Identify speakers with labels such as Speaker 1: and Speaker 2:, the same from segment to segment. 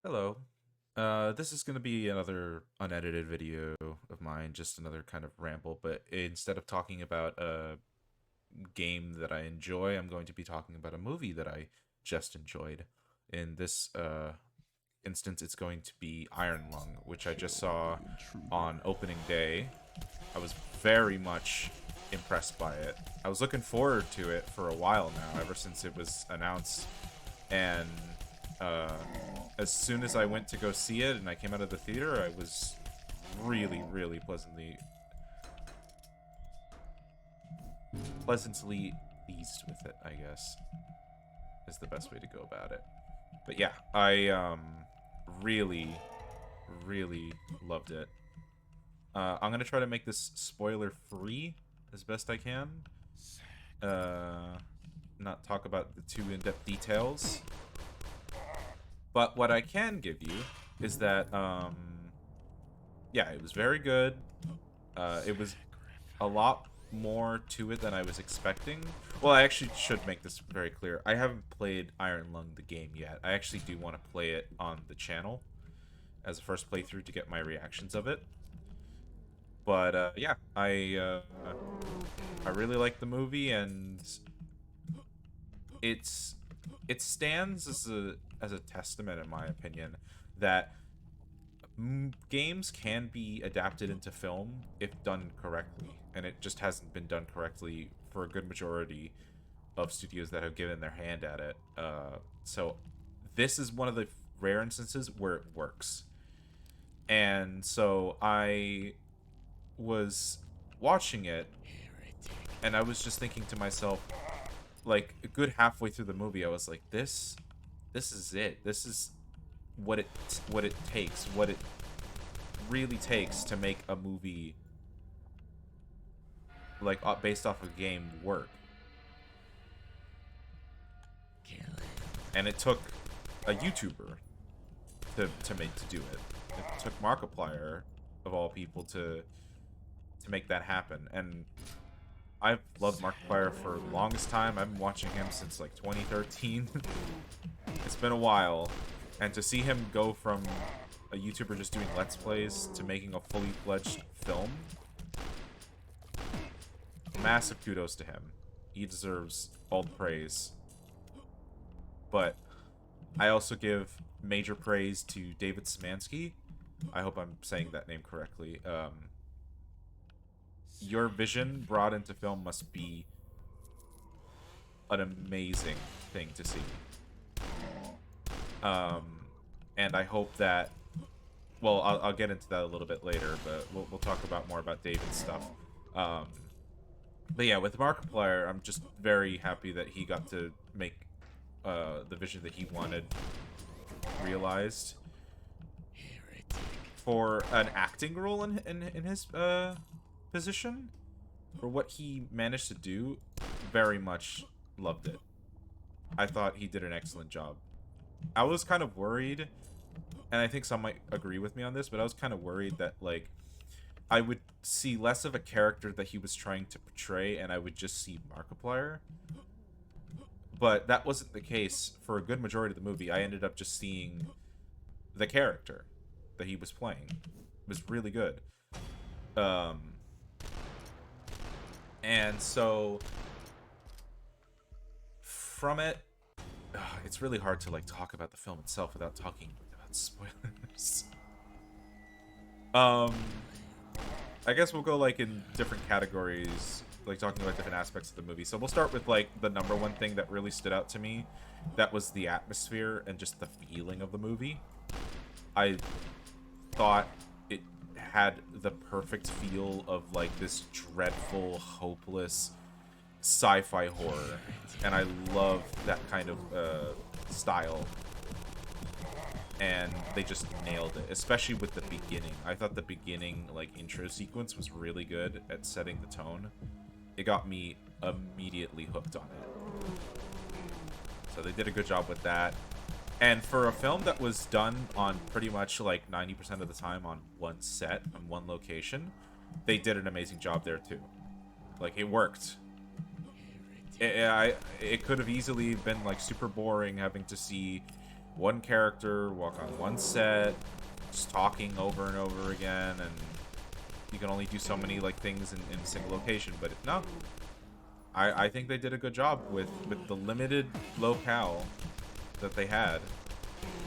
Speaker 1: Hello. This is going to be another unedited video of mine, just another kind of ramble, but instead of talking about a game that I enjoy, I'm going to be talking about a movie that I just enjoyed. In this instance, it's going to be Iron Lung, which I just saw on opening day. I was very much impressed by it. I was looking forward to it for a while now, ever since it was announced, and uh, as soon as I went to go see it and I came out of the theater, I was really pleasantly pleased with it, I guess, is the best way to go about it. But yeah, I really really loved it. I'm gonna try to make this spoiler free as best I can. Uh, Not talk about the too in-depth details. But what I can give you is that, yeah, it was very good. It was a lot more to it than I was expecting. Well, I actually should make this very clear. I haven't played Iron Lung the game yet. I actually do want to play it on the channel as a first playthrough to get my reactions of it. But yeah, I really like the movie, and it's it stands as a testament, in my opinion, that games can be adapted into film if done correctly, and it just hasn't been done correctly for a good majority of studios that have given their hand at it. So this is one of the rare instances where it works. And so I was watching it, and I was just thinking to myself, like a good halfway through the movie, I was like, this is it. This is what it takes, what it really takes to make a movie like based off a game work. And it took a YouTuber to do it. It took Markiplier, of all people, to make that happen. And I've loved Markiplier for the longest time. I've been watching him since like 2013. It's been a while, and to see him go from a YouTuber just doing Let's Plays to making a fully fledged film, massive kudos to him. He deserves all the praise. But I also give major praise to David Szymanski. I hope I'm saying that name correctly. Your vision brought into film must be an amazing thing to see. Um, and I hope that, well, I'll get into that a little bit later, but we'll talk about more about David's stuff. Um, but yeah, with Markiplier, I'm just very happy that he got to make the vision that he wanted realized for an acting role in his position. For what he managed to do, very much loved it. I thought he did an excellent job. I was kind of worried, and I think some might agree with me on this, but I was kind of worried that, like, I would see less of a character that he was trying to portray, and I would just see Markiplier. But that wasn't the case. For a good majority of the movie, I ended up just seeing the character that he was playing. It was really good. Um, and so from it, it's really hard to like talk about the film itself without talking about spoilers. um, I guess we'll go like in different categories, like talking about different aspects of the movie. So we'll start with like the number one thing that really stood out to me. That was the atmosphere and just the feeling of the movie. I thought it had the perfect feel of like this dreadful, hopeless sci-fi horror, and I love that kind of style. And they just nailed it, especially with the beginning. I thought the beginning like intro sequence was really good at setting the tone. It got me immediately hooked on it. So they did a good job with that. And for a film that was done on pretty much like 90% of the time on one set, on one location, they did an amazing job there too. Like, it worked. It could have easily been like super boring having to see one character, walk on one set, just talking over and over again, and you can only do so many like things in a single location. But no, I think they did a good job with the limited locale that they had,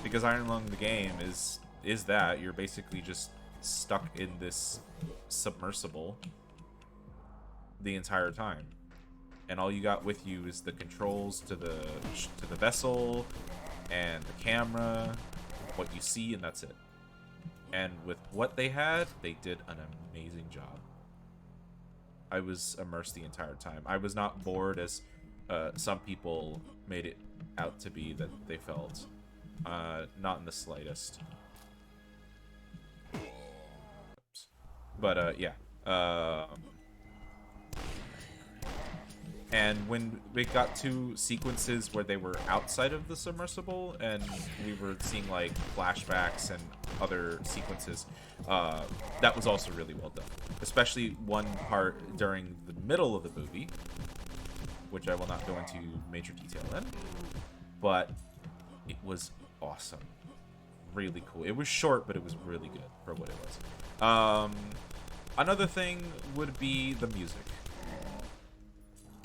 Speaker 1: because Iron Lung the game is that you're basically just stuck in this submersible the entire time, and all you got with you is the controls to the vessel and the camera, what you see, and that's it. And with what they had, they did an amazing job. I was immersed the entire time. I was not bored as some people made it out to be that they felt. Not in the slightest. Oops. But yeah. And when we got to sequences where they were outside of the submersible and we were seeing like flashbacks and other sequences, that was also really well done. Especially one part during the middle of the movie, which I will not go into major detail in, but it was awesome. Really cool. It was short, but it was really good for what it was. Another thing would be the music.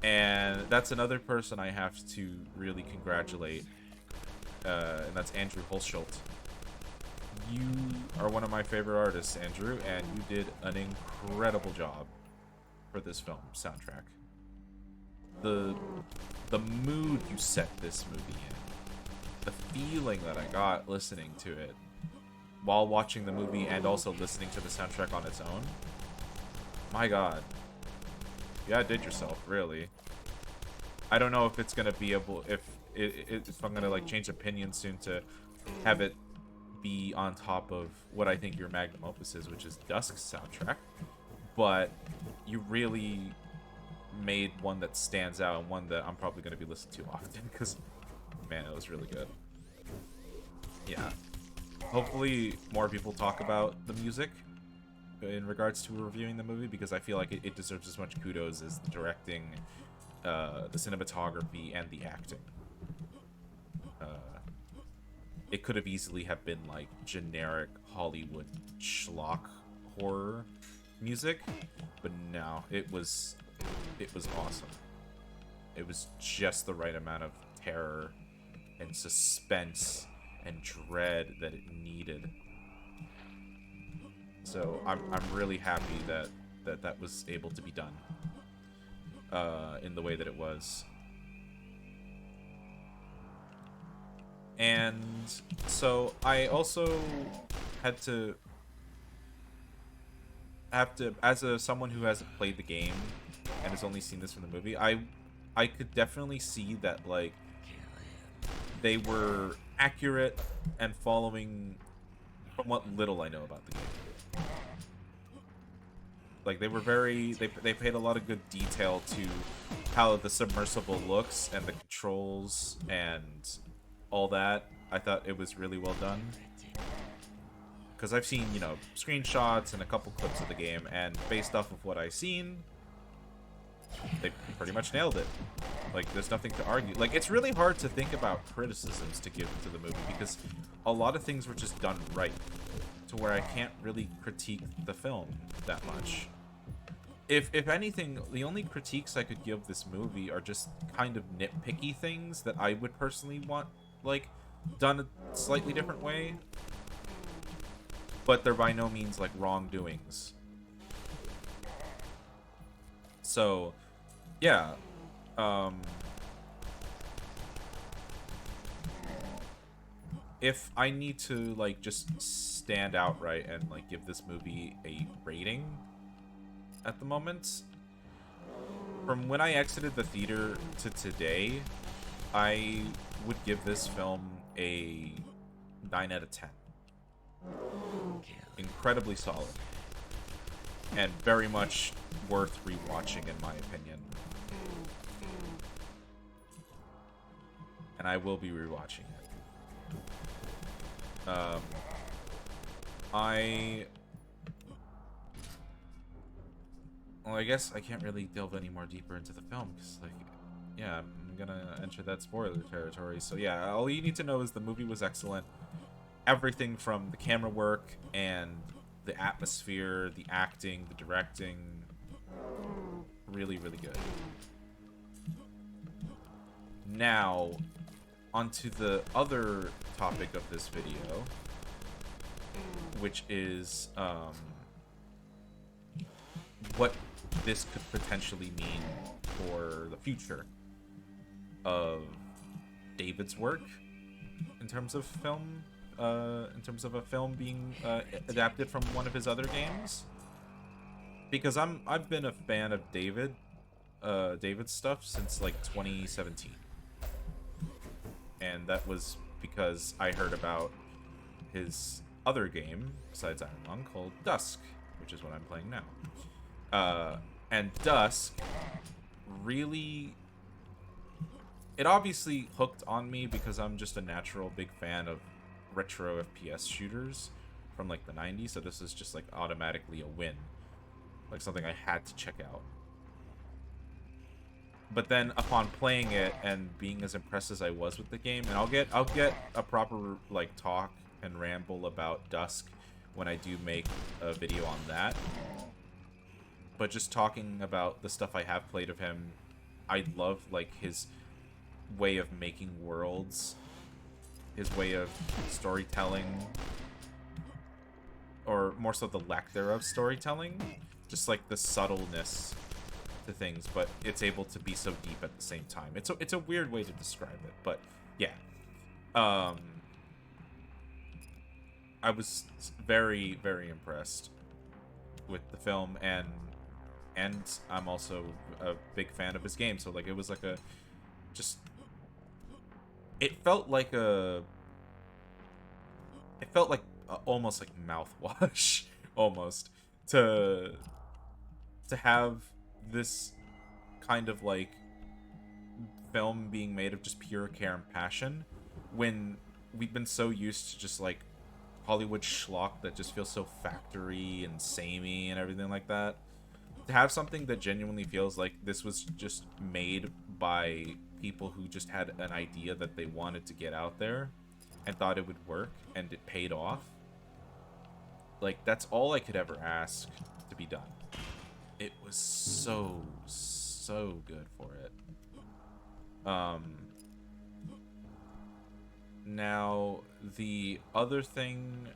Speaker 1: And that's another person I have to really congratulate, and that's Andrew Hulsholt. You are one of my favorite artists, Andrew, and you did an incredible job for this film soundtrack. The mood you set this movie in, the feeling that I got listening to it while watching the movie and also listening to the soundtrack on its own, my god. Yeah, did yourself, really. I don't know if it's gonna be able, if I'm gonna like change opinion soon to have it be on top of what I think your magnum opus is, which is Dusk's soundtrack. But you really made one that stands out and one that I'm probably gonna be listening to often because, man, it was really good. Yeah. Hopefully more people talk about the music in regards to reviewing the movie, because I feel like it deserves as much kudos as the directing, the cinematography, and the acting. It could have easily have been like generic Hollywood schlock horror music, but no, it was awesome. It was just the right amount of terror and suspense and dread that it needed. So I'm really happy that was able to be done in the way that it was. And so I also had to as someone who hasn't played the game and has only seen this from the movie, I could definitely see that like they were accurate and following from what little I know about the game. Like they were they paid a lot of good detail to how the submersible looks and the controls and all that. I thought it was really well done. Because I've seen, you know, screenshots and a couple clips of the game, and based off of what I've seen, they pretty much nailed it. Like, there's nothing to argue. Like, it's really hard to think about criticisms to give to the movie, because a lot of things were just done right, to where I can't really critique the film that much. If anything, the only critiques I could give this movie are just kind of nitpicky things that I would personally want, like, done a slightly different way. But they're by no means, like, wrongdoings. So, yeah. If I need to, like, just stand outright and, like, give this movie a rating at the moment, from when I exited the theater to today, I would give this film a 9 out of 10. Incredibly solid. And very much worth rewatching, in my opinion. And I will be rewatching it. Well, I guess I can't really delve any more deeper into the film, because, like, yeah, gonna enter that spoiler territory. So yeah, all you need to know is the movie was excellent. Everything from the camera work and the atmosphere, the acting, the directing, really, really good. Now, onto the other topic of this video, which is what this could potentially mean for the future of David's work in terms of film, in terms of a film being adapted from one of his other games. Because I've been a fan of David's stuff since like 2017, and that was because I heard about his other game besides Iron Lung called Dusk, which is what I'm playing now. And Dusk really, it obviously hooked on me because I'm just a natural big fan of retro FPS shooters from like the 90s, so this is just like automatically a win, like something I had to check out. But then upon playing it and being as impressed as I was with the game, and I'll get a proper like talk and ramble about Dusk when I do make a video on that. But just talking about the stuff I have played of him, I love like his way of making worlds, his way of storytelling, or more so the lack thereof storytelling, just like the subtleness to things, but it's able to be so deep at the same time. It's a weird way to describe it, but yeah. I was very, very impressed with the film, and I'm also a big fan of his game, so like it was like a just it felt like almost like mouthwash almost to have this kind of like film being made of just pure care and passion when we've been so used to just like Hollywood schlock that just feels so factory and samey and everything like that. To have something that genuinely feels like this was just made by people who just had an idea that they wanted to get out there and thought it would work, and it paid off. Like, that's all I could ever ask to be done. It was so good for it. Now, the other thing...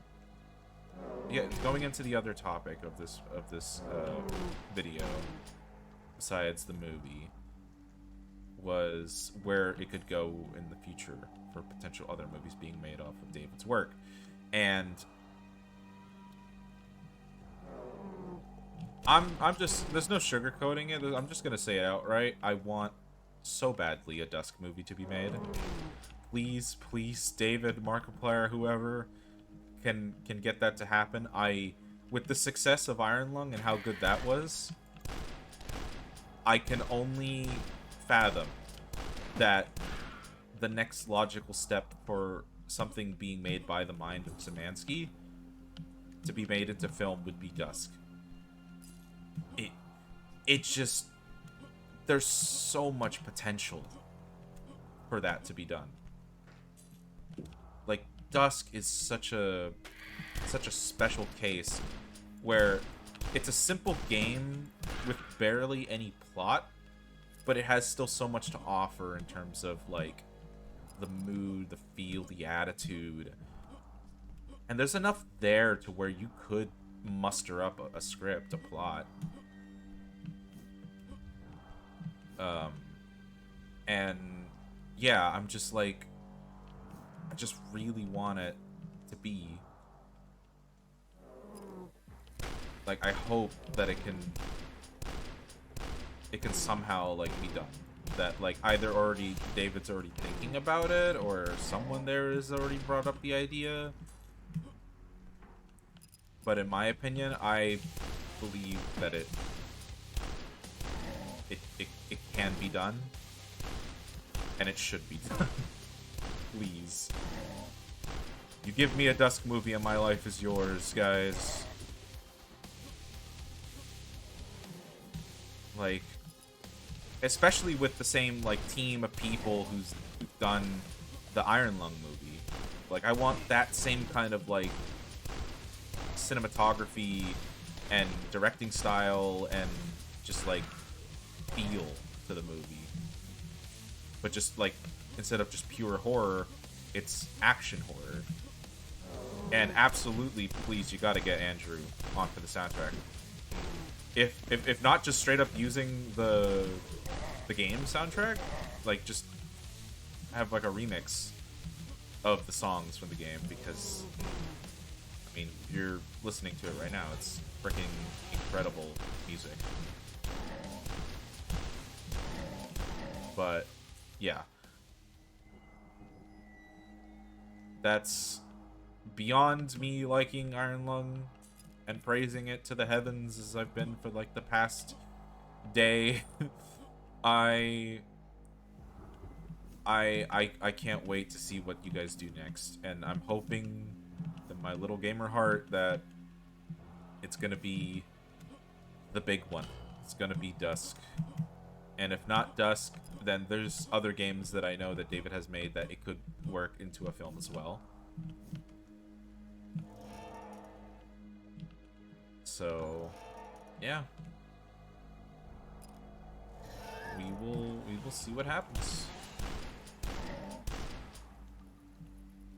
Speaker 1: Yeah, going into the other topic of this video, besides the movie, was where it could go in the future for potential other movies being made off of David's work. And I'm just, there's no sugarcoating it. I'm just gonna say it outright. I want so badly a Dusk movie to be made. Please, please, David, Markiplier, whoever can get that to happen. With the success of Iron Lung and how good that was, I can only fathom that the next logical step for something being made by the mind of Szymanski to be made into film would be Dusk. It just, there's so much potential for that to be done. Like, Dusk is such a special case where it's a simple game with barely any plot, but it has still so much to offer in terms of like the mood, the feel, the attitude. And there's enough there to where you could muster up a script, a plot. And yeah, I'm just like, I just really want it to be like, I hope that it can somehow like be done, that like either David's already thinking about it, or someone there has already brought up the idea. But in my opinion, I believe that it can be done, and it should be done. Please. You give me a Dusk movie and my life is yours, guys. Like, especially with the same like team of people who've done the Iron Lung movie. Like, I want that same kind of like cinematography and directing style and just like feel to the movie. But just like, instead of just pure horror, it's action horror. And absolutely, please, you gotta get Andrew onto the soundtrack. If not just straight up using the game soundtrack, like just have like a remix of the songs from the game, because I mean, you're listening to it right now. It's freaking incredible music. But yeah, that's beyond me liking Iron Lung and praising it to the heavens as I've been for like the past day. I can't wait to see what you guys do next, and I'm hoping in my little gamer heart that it's gonna be the big one. It's gonna be Dusk. And if not Dusk, then there's other games that I know that David has made that it could work into a film as well. So, yeah. We will see what happens.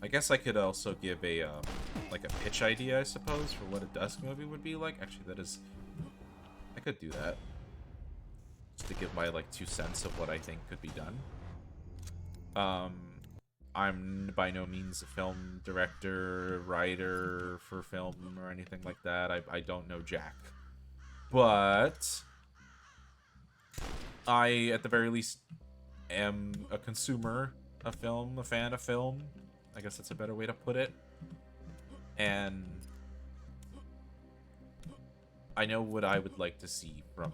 Speaker 1: I guess I could also give a like a pitch idea, I suppose, for what a Dusk movie would be like. Actually, that is, I could do that. Just to give my like 2 cents of what I think could be done. I'm by no means a film director, writer for film, or anything like that. I don't know jack. But I, at the very least, am a consumer of film, a fan of film. I guess that's a better way to put it. And I know what I would like to see from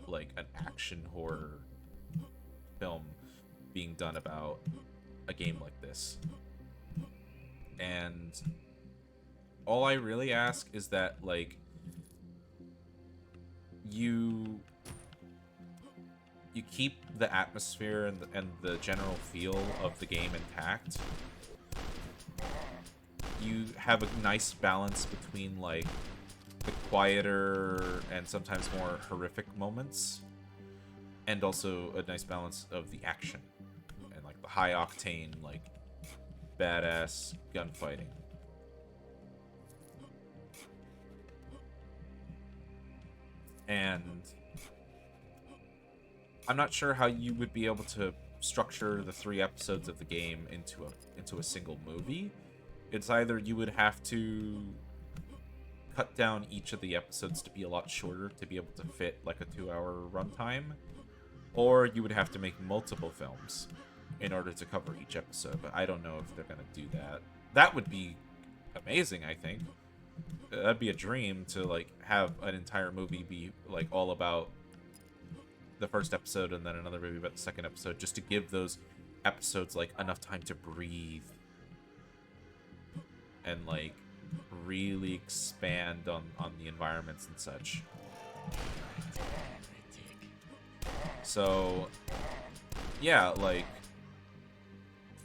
Speaker 1: like an action horror film being done about a game like this. And all I really ask is that like you keep the atmosphere and the general feel of the game intact. You have a nice balance between like the quieter and sometimes more horrific moments, and also a nice balance of the action and like the high octane, like badass gunfighting. And I'm not sure how you would be able to structure the 3 episodes of the game into a single movie. It's either you would have to cut down each of the episodes to be a lot shorter to be able to fit like a 2-hour runtime, or you would have to make multiple films in order to cover each episode. But I don't know if they're gonna do that. That would be amazing, I think. That'd be a dream to like have an entire movie be like all about the first episode and then another movie about the second episode, just to give those episodes like enough time to breathe and like really expand on the environments and such. So yeah, like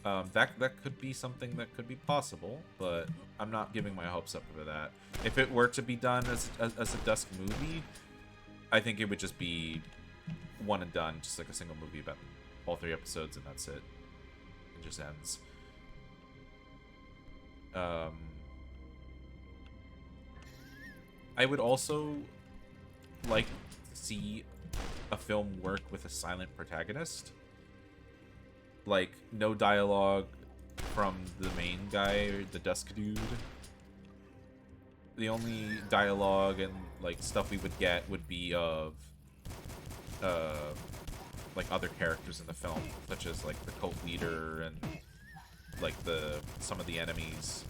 Speaker 1: that could be something that could be possible, but I'm not giving my hopes up for that. If it were to be done as a Dusk movie, I think it would just be one and done, just like a single movie about all 3 episodes, and that's it. It just ends. I would also like to see a film work with a silent protagonist. Like, no dialogue from the main guy, the Dusk dude. The only dialogue and, like, stuff we would get would be of, like, other characters in the film, such as, like, the cult leader and, like, some of the enemies.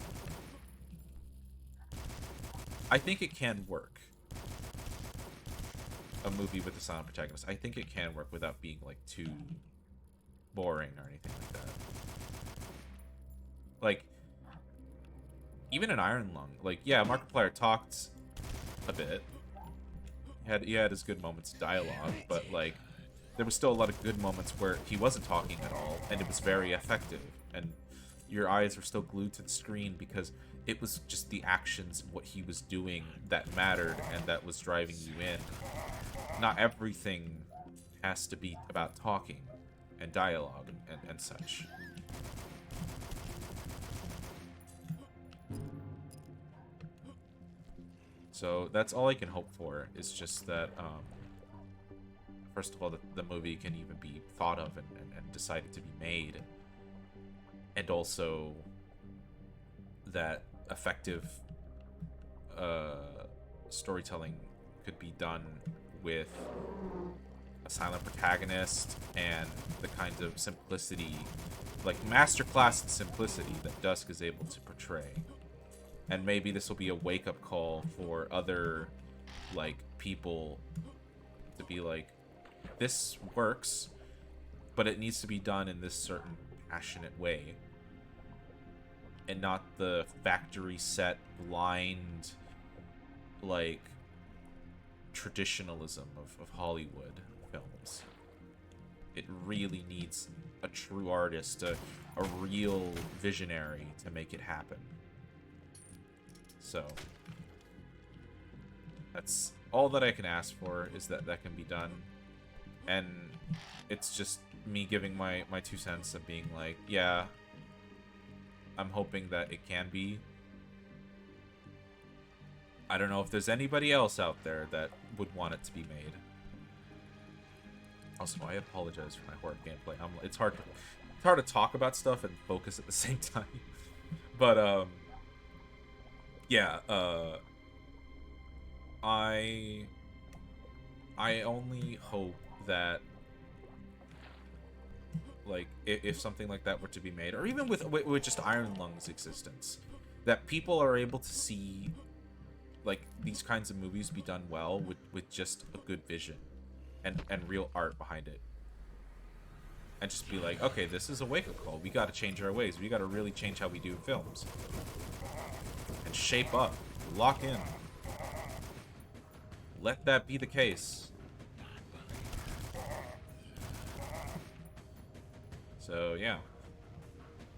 Speaker 1: I think it can work. A movie with a silent protagonist. I think it can work without being, like, too boring or anything like that. Like, even in Iron Lung, like, yeah, Markiplier talked a bit. He had his good moments of dialogue, but, like, there was still a lot of good moments where he wasn't talking at all, and it was very effective, and your eyes were still glued to the screen because it was just the actions and what he was doing that mattered and that was driving you in. Not everything has to be about talking and dialogue and such. So that's all I can hope for, is just that, first of all, the movie can even be thought of and decided to be made. And also that effective storytelling could be done with a silent protagonist and the kind of simplicity, like masterclass in simplicity, that Dusk is able to portray. And maybe this will be a wake-up call for other, like, people to be like, this works, but it needs to be done in this certain passionate way. And not the factory set, blind, like, traditionalism of Hollywood films. It really needs a true artist, a real visionary to make it happen. So, that's all that I can ask for, is that that can be done. And it's just me giving my 2 cents of being like, yeah, I'm hoping that it can be. I don't know if there's anybody else out there that would want it to be made. Also, I apologize for my horror gameplay. It's hard to talk about stuff and focus at the same time. But yeah, I only hope that, like, if something like that were to be made, or even with just Iron Lung's existence, that people are able to see, like, these kinds of movies be done well with just a good vision and real art behind it. And just be like, okay, this is a wake-up call. We gotta change our ways. We gotta really change how we do films. And shape up. Lock in. Let that be the case. So yeah,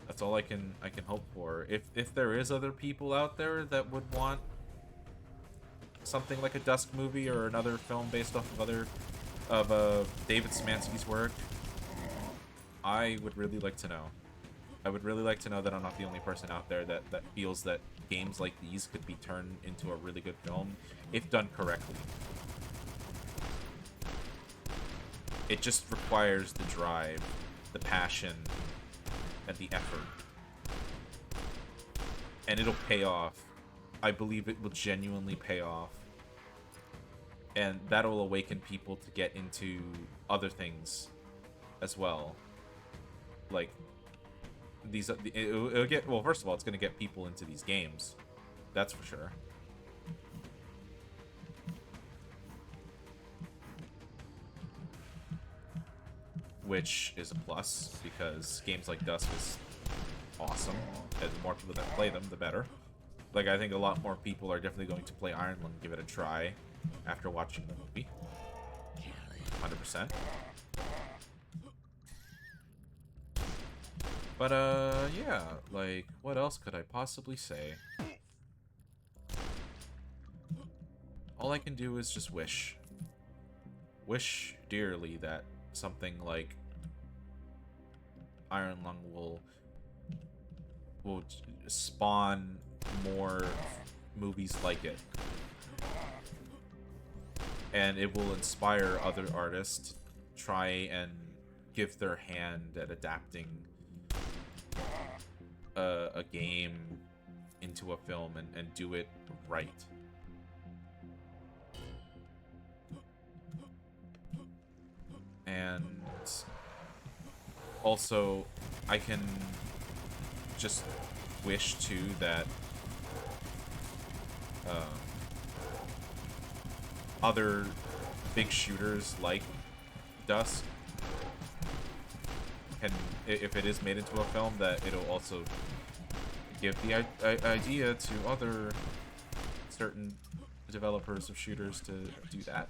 Speaker 1: that's all I can hope for. If there is other people out there that would want something like a Dusk movie or another film based off of David Szymanski's work, I would really like to know. I would really like to know that I'm not the only person out there that feels that games like these could be turned into a really good film if done correctly. It just requires the drive, the passion, and the effort. And it'll pay off. I believe it will genuinely pay off. And that'll awaken people to get into other things as well. Like, it'll get, well, first of all, it's going to get people into these games. That's for sure. Which is a plus, because games like Dusk is awesome, and the more people that play them, the better. Like, I think a lot more people are definitely going to play Iron Lung and give it a try after watching the movie. 100%. But, yeah, like, what else could I possibly say? All I can do is just wish. Wish dearly that something like Iron Lung will spawn more movies like it. And it will inspire other artists to try and give their hand at adapting a game into a film and do it right. And also, I can just wish too that other big shooters like Dusk can, if it is made into a film, that it'll also give the idea to other certain developers of shooters to do that.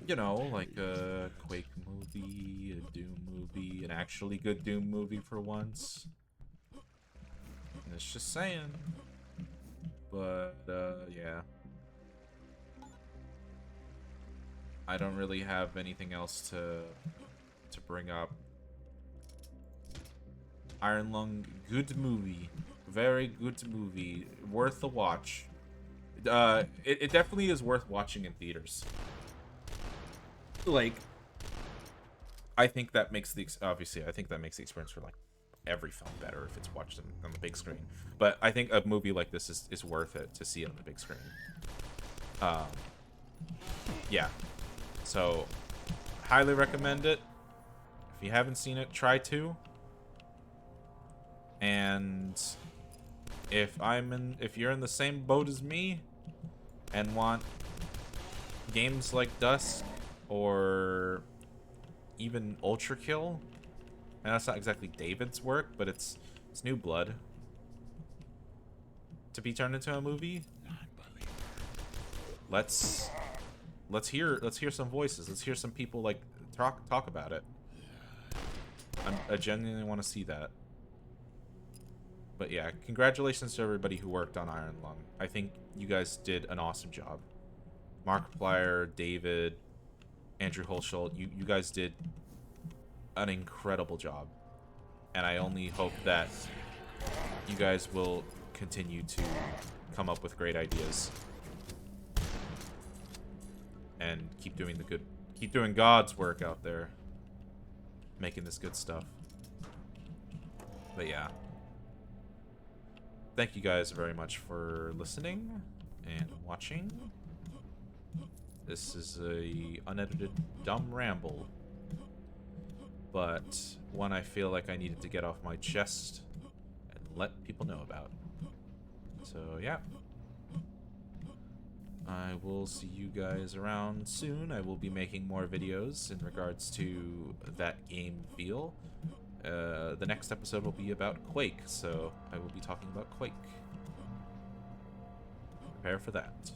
Speaker 1: You know, like a Quake movie, a Doom movie, an actually good Doom movie for once. And it's just saying. But, yeah. I don't really have anything else to bring up. Iron Lung, good movie. Very good movie. Worth the watch. It definitely is worth watching in theaters. Like, I think that makes the obviously I think that makes the experience for like every film better if it's watched on the big screen. But I think a movie like this is worth it to see it on the big screen. Yeah. So, highly recommend it. If you haven't seen it, try to. And if you're in the same boat as me and want games like Dusk or even Ultra Kill, and that's not exactly David's work, but it's New Blood to be turned into a movie. Let's hear some voices. Let's hear some people like talk about it. I genuinely want to see that. But yeah, congratulations to everybody who worked on Iron Lung. I think you guys did an awesome job. Markiplier, David, Andrew Holschult, you guys did an incredible job. And I only hope that you guys will continue to come up with great ideas. And keep doing God's work out there. Making this good stuff. But yeah. Thank you guys very much for listening and watching. This is a unedited dumb ramble, but one I feel like I needed to get off my chest and let people know about. So yeah. I will see you guys around soon. I will be making more videos in regards to that game feel. The next episode will be about Quake, so I will be talking about Quake. Prepare for that.